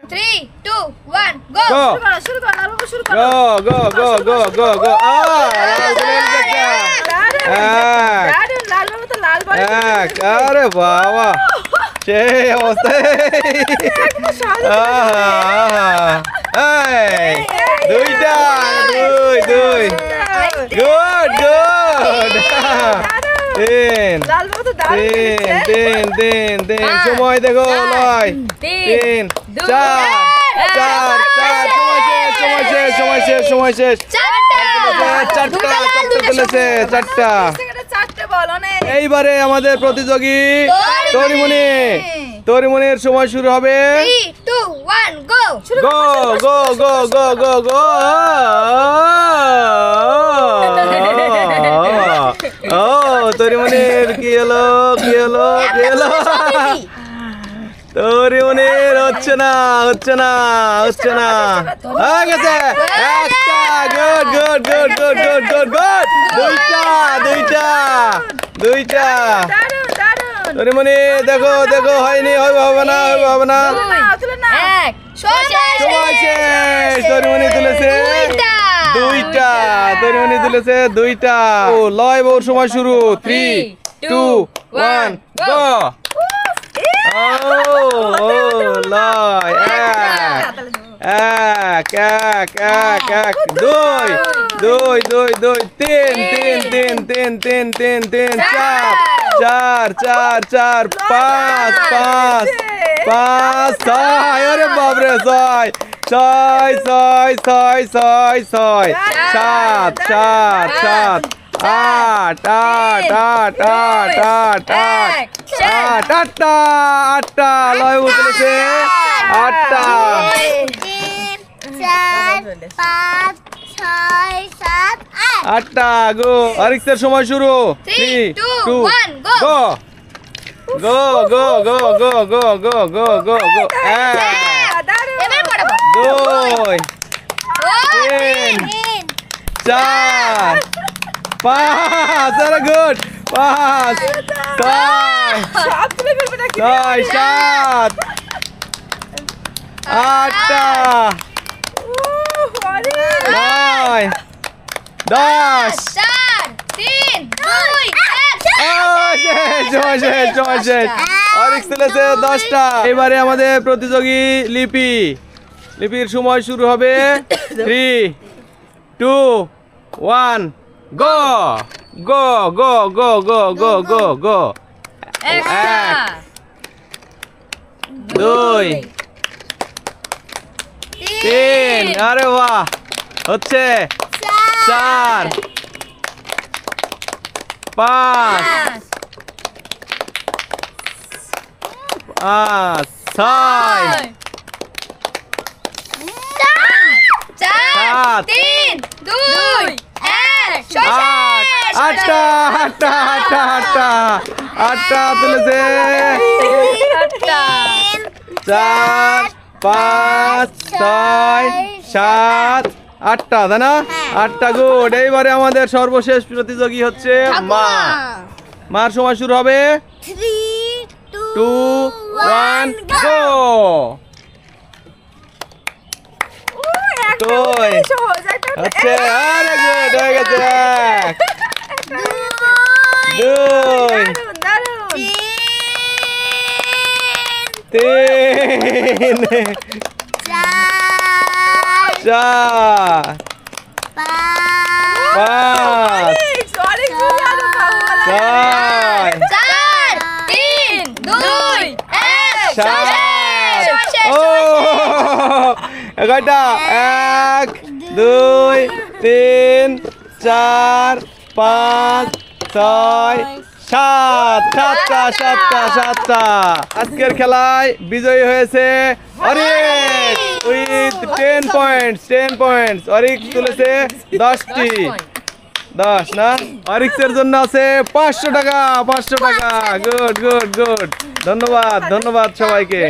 3, 2, 1, go. শুরু করো Go. আরে বাবা সেই অবস্থা দুইটা দুই গুড তিন সময় দেখো নয় 3 4 সময় শেষ চারটা এইবারে আমাদের প্রতিযোগী তরিমনির সময় শুরু হবে 3, 2, 1, go. গো ও তরিমনির কি হলো তরিমনির হচ্ছে না হয়ে গেছে একটা গুড দুইটা তরিমনি দেখো হয়নি হবে না সময় শেষ তরিমনি তুলেছে দুইটা ও লয় বউর সময় শুরু 3, 2, 1 গো লয় এক দুই তিন চার পাঁচ ছয় আরে বাপরে ছয় সাত আটটা লয় বলছে আটটা 8টা গো আরিক্সের সময় শুরু 3, 2, 1 গো দুই 3 4 5 আরে গুড 5 6 7 8টা 9 10 শেষ অরিক্স তুলেছে 10টা এবারে আমাদের প্রতিযোগী লিপির সময় শুরু হবে 3, 2, 1 গো 1 2 3 আরে বাহ হচ্ছে 4 5 6 7 আটটা তুলেছে 4 5 6 7 8টা তাই না 8টা গুড এইবারে আমাদের সর্বশেষ প্রতিযোগী হচ্ছে মার সময় শুরু হবে 3, 2, 1 গো আচ্ছা আরে গুড হয়ে গেছে 1 2 3 4 5 এগারোটা 1 2 3 4 5 6 7টা আজকের খেলায় বিজয়ী হয়েছে অরিক্স উইথ 10 পয়েন্টস অরিক্স তুলেছে 10টি 10 না অরিক্সের জন্য আছে 500 টাকা গুড ধন্যবাদ সবাইকে।